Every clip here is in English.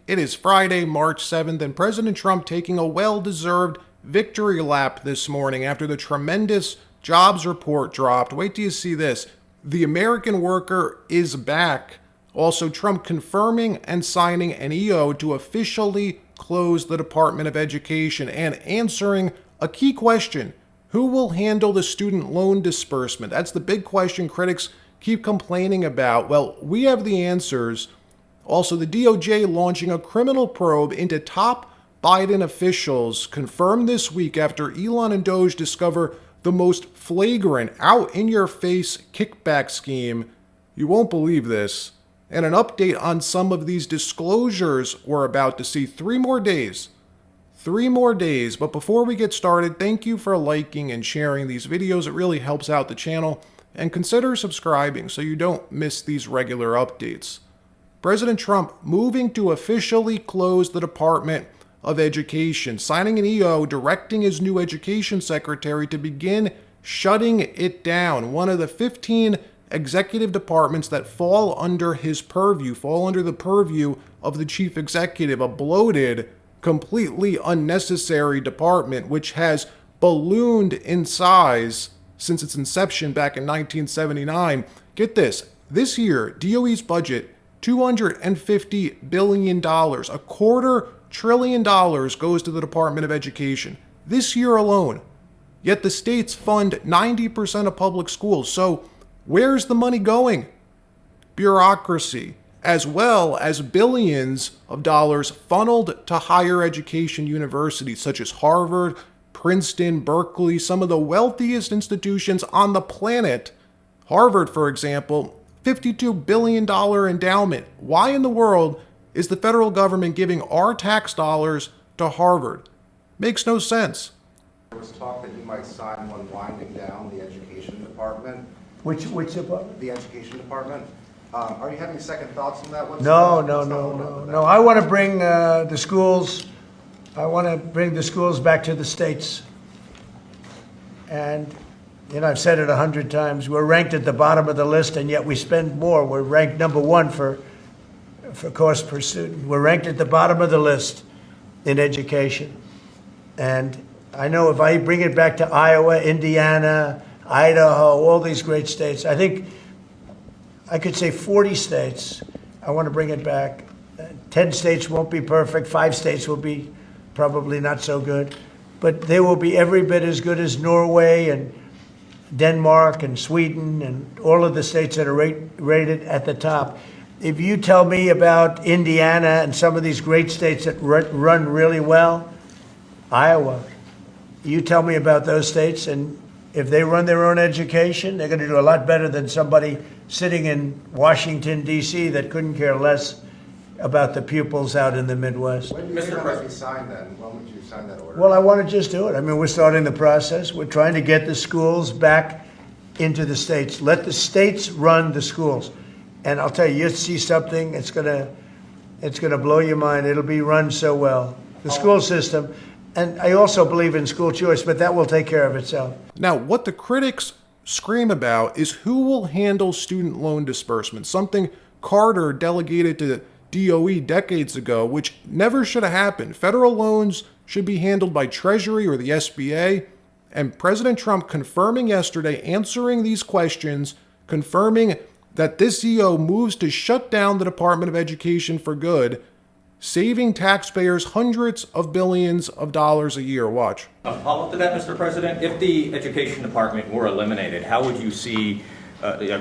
It is Friday, March 7th, and President Trump taking a well-deserved victory lap this morning after the tremendous jobs report dropped. Wait till you see this. The American worker is back. Also, Trump confirming and signing an EO to officially close the Department of Education and answering a key question. Who will handle the student loan disbursement? That's the big question critics keep complaining about. Well, we have the answers. Also, the DOJ launching a criminal probe into top Biden officials, confirmed this week after Elon and Doge discover the most flagrant, out-in-your-face kickback scheme. You won't believe this. And an update on some of these disclosures we're about to see. 3 more days. 3 more days. But before we get started, thank you for liking and sharing these videos. It really helps out the channel. And consider subscribing so you don't miss these regular updates. President Trump moving to officially close the Department of Education, signing an EO directing his new education secretary to begin shutting it down. One of the 15 executive departments that fall under his purview, fall under the purview of the chief executive, a bloated, completely unnecessary department which has ballooned in size since its inception back in 1979. Get this year, DOE's budget, $250 billion, $250 billion goes to the Department of Education this year alone. Yet the states fund 90% of public schools. So where's the money going? Bureaucracy, as well as billions of dollars funneled to higher education universities such as Harvard, Princeton, Berkeley, some of the wealthiest institutions on the planet. Harvard, for example, $52 billion endowment. Why in the world is the federal government giving our tax dollars to Harvard? Makes no sense. There was talk that you might sign one winding down the education department. Which department? The education department. Are you having second thoughts on that? No. I want to bring the schools. I want to bring the schools back to the states. And I've said it 100 times. We're ranked at the bottom of the list, and yet we spend more. We're ranked #1 for cost per student. We're ranked at the bottom of the list in education. And I know if I bring it back to Iowa, Indiana, Idaho, all these great states, I think I could say 40 states, I want to bring it back. 10 states won't be perfect. 5 states will be probably not so good. But they will be every bit as good as Norway and Denmark and Sweden and all of the states that are rated at the top. If you tell me about Indiana and some of these great states that run really well, Iowa, you tell me about those states, and if they run their own education, they're going to do a lot better than somebody sitting in Washington, D.C. that couldn't care less about the pupils out in the Midwest. When do you think that might be signed then? When would you sign that order? Well, I want to just do it. I mean, we're starting the process. We're trying to get the schools back into the states. Let the states run the schools. And I'll tell you, you'll see something, it's gonna blow your mind. It'll be run so well. The school system. And I also believe in school choice, but that will take care of itself. Now, what the critics scream about is who will handle student loan disbursements, something Carter delegated to DOE decades ago, which never should have happened. Federal loans should be handled by Treasury or the SBA. And President Trump confirming yesterday, answering these questions, confirming that this EO moves to shut down the Department of Education for good, saving taxpayers hundreds of billions of dollars a year. Watch. A follow-up to that, Mr. President, if the Education Department were eliminated, how would you see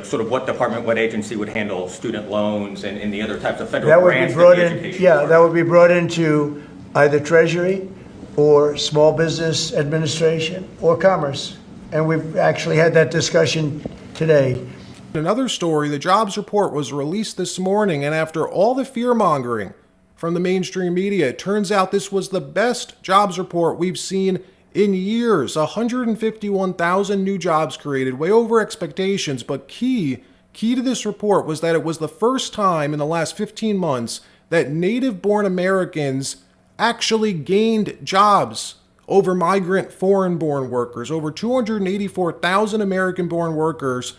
sort of what department, what agency would handle student loans and the other types of federal grants that the education department? That would be brought into either Treasury or Small Business Administration or Commerce. And we've actually had that discussion today. Another story, the jobs report was released this morning, and after all the fear-mongering from the mainstream media, it turns out this was the best jobs report we've seen in years. 151,000 new jobs created, way over expectations, but key to this report was that it was the first time in the last 15 months that native-born Americans actually gained jobs over migrant foreign-born workers. Over 284,000 American-born workers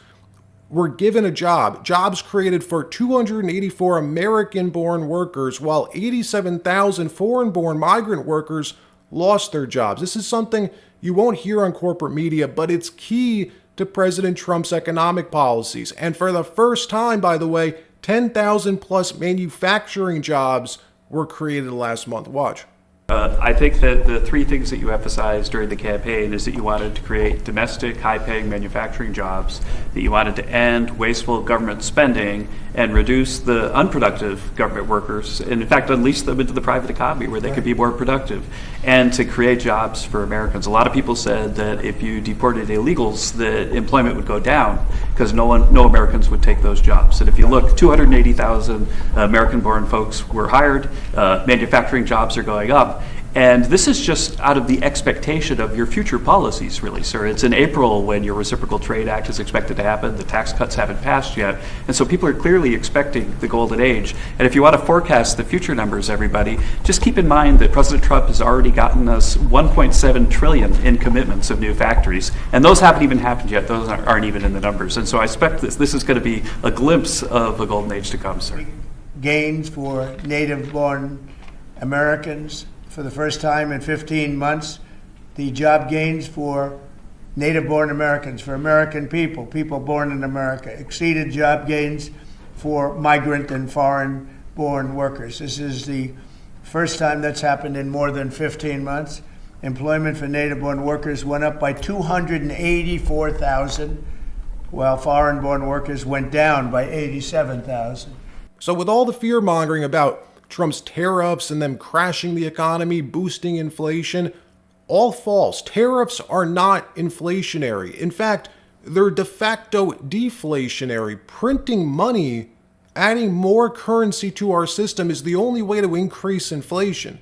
were given a job. Jobs created for 284 American-born workers, while 87,000 foreign-born migrant workers lost their jobs. This is something you won't hear on corporate media, but it's key to President Trump's economic policies. And for the first time, by the way, 10,000 plus manufacturing jobs were created last month. Watch. I think that the three things that you emphasized during the campaign is that you wanted to create domestic, high-paying manufacturing jobs, that you wanted to end wasteful government spending and reduce the unproductive government workers, and in fact unleash them into the private economy where they could be more productive, and to create jobs for Americans. A lot of people said that if you deported illegals, that employment would go down because no Americans would take those jobs. And if you look, 280,000 American-born folks were hired, manufacturing jobs are going up. And this is just out of the expectation of your future policies, really, sir. It's in April when your Reciprocal Trade Act is expected to happen. The tax cuts haven't passed yet. And so people are clearly expecting the golden age. And if you want to forecast the future numbers, everybody, just keep in mind that President Trump has already gotten us $1.7 trillion in commitments of new factories. And those haven't even happened yet. Those aren't even in the numbers. And so I expect this is going to be a glimpse of a golden age to come, sir. Gains for native-born Americans. For the first time in 15 months, the job gains for native-born Americans, for American people born in America, exceeded job gains for migrant and foreign-born workers. This is the first time that's happened in more than 15 months. Employment for native-born workers went up by 284,000, while foreign-born workers went down by 87,000. So with all the fear-mongering about Trump's tariffs and them crashing the economy, boosting inflation, all false. Tariffs are not inflationary. In fact, they're de facto deflationary. Printing money, adding more currency to our system is the only way to increase inflation.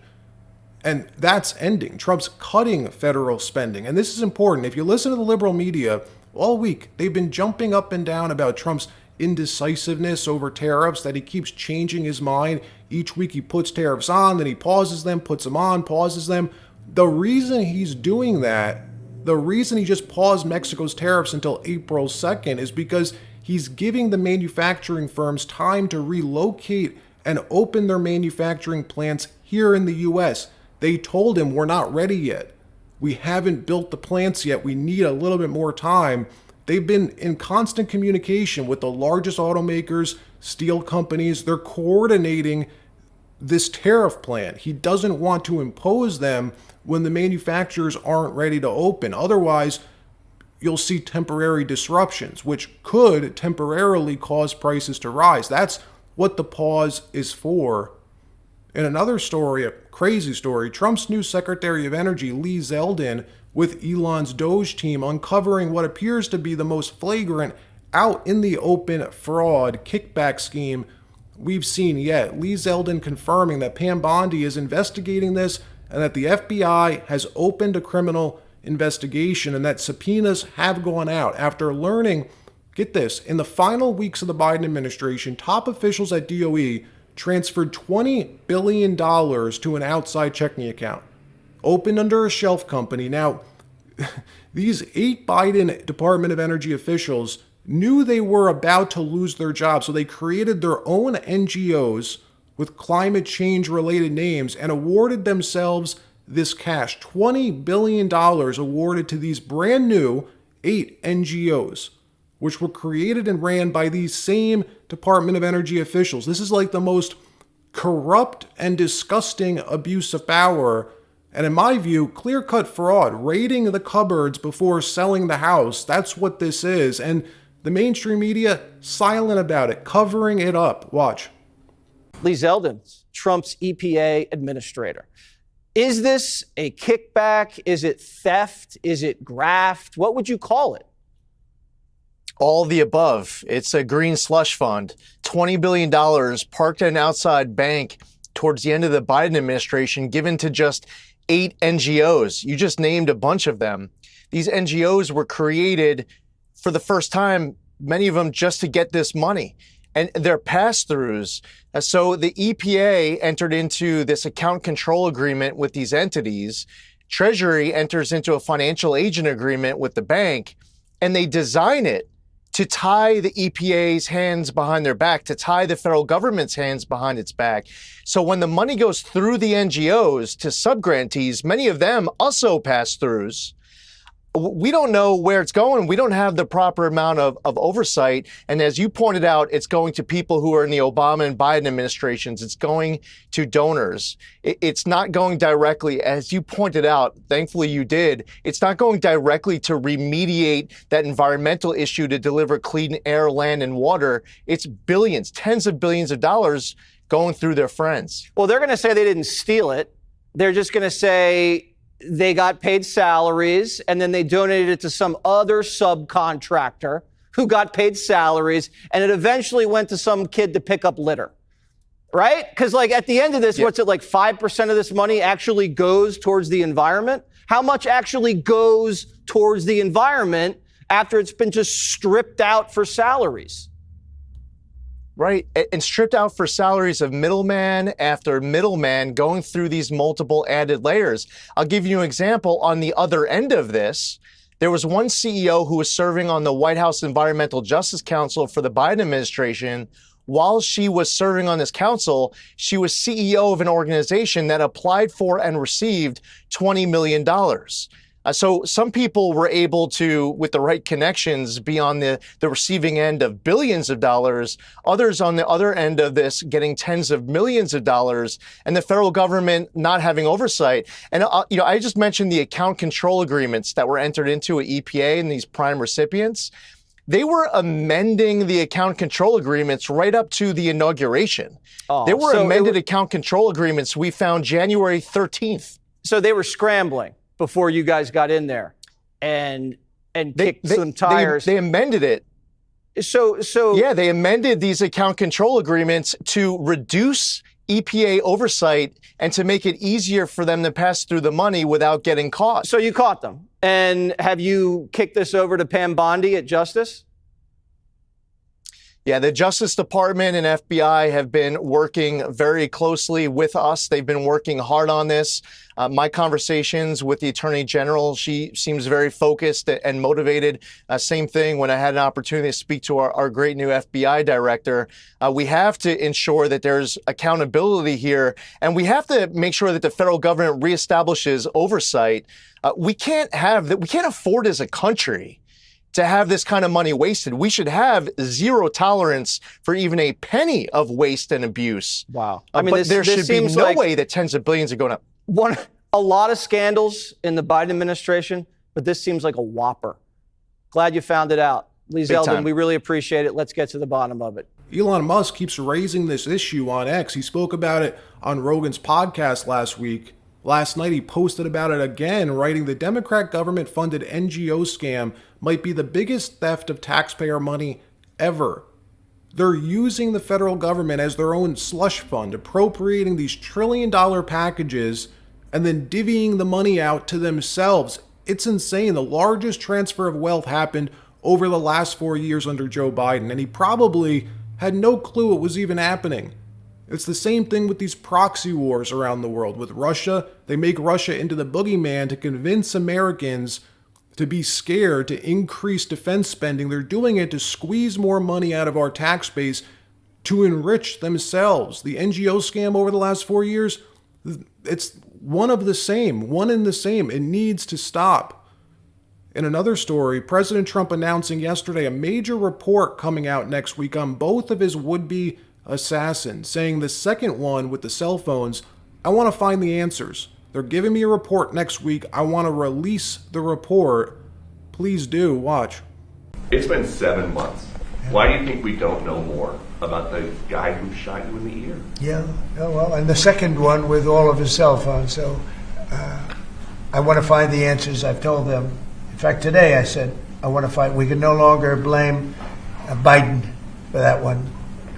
And that's ending. Trump's cutting federal spending. And this is important. If you listen to the liberal media all week, they've been jumping up and down about Trump's indecisiveness over tariffs, that he keeps changing his mind. Each week he puts tariffs on, then he pauses them, puts them on, pauses them. The reason he's doing that, the reason he just paused Mexico's tariffs until April 2nd is because he's giving the manufacturing firms time to relocate and open their manufacturing plants here in the U.S. They told him, we're not ready yet. We haven't built the plants yet. We need a little bit more time. They've been in constant communication with the largest automakers, steel companies. They're coordinating this tariff plan. He doesn't want to impose them when the manufacturers aren't ready to open. Otherwise, you'll see temporary disruptions, which could temporarily cause prices to rise. That's what the pause is for. In another story, a crazy story, Trump's new Secretary of Energy, Lee Zeldin, with Elon's Doge team, uncovering what appears to be the most flagrant, out in the open fraud kickback scheme we've seen yet. Lee Zeldin confirming that Pam Bondi is investigating this and that the FBI has opened a criminal investigation and that subpoenas have gone out after learning, get this, in the final weeks of the Biden administration, top officials at DOE transferred $20 billion to an outside checking account, opened under a shelf company. Now, these 8 Biden Department of Energy officials knew they were about to lose their jobs, so they created their own NGOs with climate change related names and awarded themselves this cash, $20 billion awarded to these brand new 8 NGOs, which were created and ran by these same Department of Energy officials. This is like the most corrupt and disgusting abuse of power. And in my view, clear-cut fraud, raiding the cupboards before selling the house. That's what this is. And the mainstream media, silent about it, covering it up. Watch. Lee Zeldin, Trump's EPA administrator. Is this a kickback? Is it theft? Is it graft? What would you call it? All the above. It's a green slush fund, $20 billion parked at an outside bank towards the end of the Biden administration, given to just 8 NGOs. You just named a bunch of them. These NGOs were created for the first time, many of them just to get this money. And they're pass-throughs. So the EPA entered into this account control agreement with these entities. Treasury enters into a financial agent agreement with the bank, and they design it to tie the EPA's hands behind their back, to tie the federal government's hands behind its back. So when the money goes through the NGOs to subgrantees, many of them also pass-throughs, we don't know where it's going. We don't have the proper amount of oversight. And as you pointed out, it's going to people who are in the Obama and Biden administrations. It's going to donors. It's not going directly, as you pointed out, thankfully you did, it's not going directly to remediate that environmental issue to deliver clean air, land, and water. It's billions, tens of billions of dollars going through their friends. Well, they're going to say they didn't steal it. They're just going to say they got paid salaries and then they donated it to some other subcontractor who got paid salaries, and it eventually went to some kid to pick up litter, right? Because like at the end of this, what's it, like 5% of this money actually goes towards the environment? How much actually goes towards the environment after it's been just stripped out for salaries? Right. And stripped out for salaries of middleman after middleman going through these multiple added layers. I'll give you an example. On the other end of this, there was one CEO who was serving on the White House Environmental Justice Council for the Biden administration. While she was serving on this council, she was CEO of an organization that applied for and received $20 million. So some people were able to, with the right connections, be on the receiving end of billions of dollars. Others on the other end of this getting tens of millions of dollars, and the federal government not having oversight. And, I just mentioned the account control agreements that were entered into at EPA and these prime recipients. They were amending the account control agreements right up to the inauguration. There were amended account control agreements we found January 13th. So they were scrambling before you guys got in there and kicked some tires. They amended it. So yeah, they amended these account control agreements to reduce EPA oversight and to make it easier for them to pass through the money without getting caught. So you caught them. And have you kicked this over to Pam Bondi at Justice? Yeah, the Justice Department and FBI have been working very closely with us. They've been working hard on this. My conversations with the Attorney General, she seems very focused and motivated. Same thing when I had an opportunity to speak to our great new FBI director. We have to ensure that there's accountability here, and we have to make sure that the federal government reestablishes oversight. We can't afford as a country to have this kind of money wasted. We should have zero tolerance for even a penny of waste and abuse. Wow. But there should be no way that tens of billions are going up. A lot of scandals in the Biden administration, but this seems like a whopper. Glad you found it out. Lee Zeldin, we really appreciate it. Let's get to the bottom of it. Elon Musk keeps raising this issue on X. He spoke about it on Rogan's podcast last week. Last night, he posted about it again, writing the Democrat government-funded NGO scam might be the biggest theft of taxpayer money ever. They're using the federal government as their own slush fund, appropriating these trillion-dollar packages and then divvying the money out to themselves. It's insane. The largest transfer of wealth happened over the last 4 years under Joe Biden, and he probably had no clue it was even happening. It's the same thing with these proxy wars around the world. With Russia, they make Russia into the boogeyman to convince Americans to be scared, to increase defense spending. They're doing it to squeeze more money out of our tax base to enrich themselves. The NGO scam over the last 4 years, it's one and the same. It needs to stop. In another story, President Trump announcing yesterday a major report coming out next week on both of his would-be assassins, saying the second one with the cell phones, I want to find the answers. They're giving me a report next week. I want to release the report. Please do. Watch. It's been 7 months. Why do you think we don't know more about the guy who shot you in the ear? Yeah, well, and the second one with all of his cell phones. So I want to find the answers. I've told them. In fact, today I said, I want to find, we can no longer blame Biden for that one.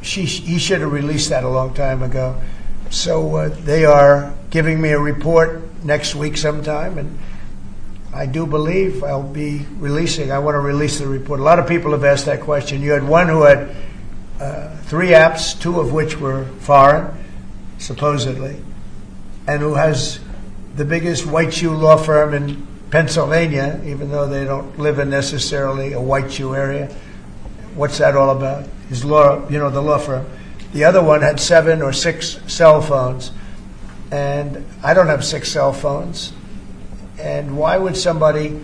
He should have released that a long time ago. So they are giving me a report next week sometime, and I do believe I'll be releasing. I want to release the report. A lot of people have asked that question. You had one who had 3 apps, 2 of which were foreign, supposedly, and who has the biggest white shoe law firm in Pennsylvania, even though they don't live in necessarily a white shoe area. what's that all about? His law, the law firm. The other one had 7 or 6 cell phones. And I don't have 6 cell phones. And why would somebody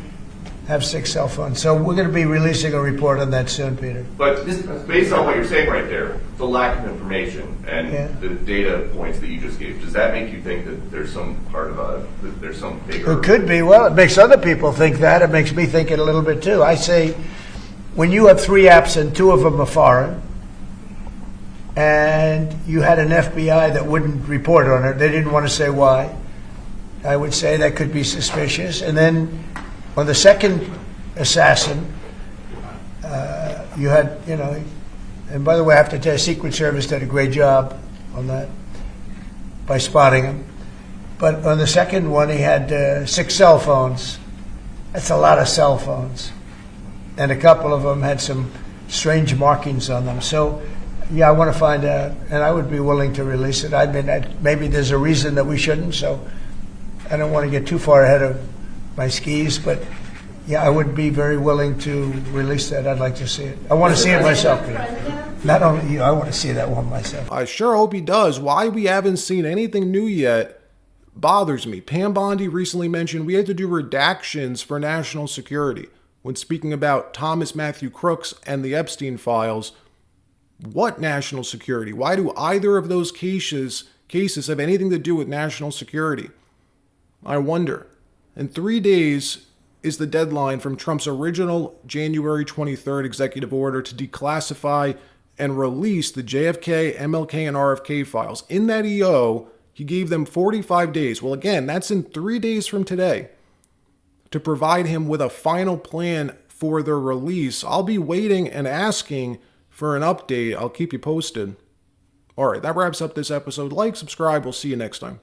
have 6 cell phones? So we're going to be releasing a report on that soon, Peter. But based on what you're saying right there, the lack of information and the data points that you just gave, does that make you think that there's some part of that there's some bigger? It could be. Well, it makes other people think that. It makes me think it a little bit too. I say, when you have 3 apps and 2 of them are foreign, and you had an FBI that wouldn't report on it, they didn't want to say why, I would say that could be suspicious. And then on the second assassin, you had, and by the way, I have to tell you, Secret Service did a great job on that by spotting him. But on the second one, he had 6 cell phones. That's a lot of cell phones. And a couple of them had some strange markings on them. So, yeah, I want to find out, and I would be willing to release it. I mean, maybe there's a reason that we shouldn't, so I don't want to get too far ahead of my skis, but yeah, I would be very willing to release that. I'd like to see it. I want to see it myself, Peter. Not only you, I want to see that one myself. I sure hope he does. Why we haven't seen anything new yet bothers me. Pam Bondi recently mentioned we had to do redactions for national security when speaking about Thomas Matthew Crooks and the Epstein files. What national security? Why do either of those cases have anything to do with national security? I wonder. In 3 days is the deadline from Trump's original January 23rd executive order to declassify and release the JFK, MLK, and RFK files. In that EO, he gave them 45 days. Well, again, that's in 3 days from today, to provide him with a final plan for their release. I'll be waiting and asking for an update. I'll keep you posted. All right, that wraps up this episode. Like, subscribe. We'll see you next time.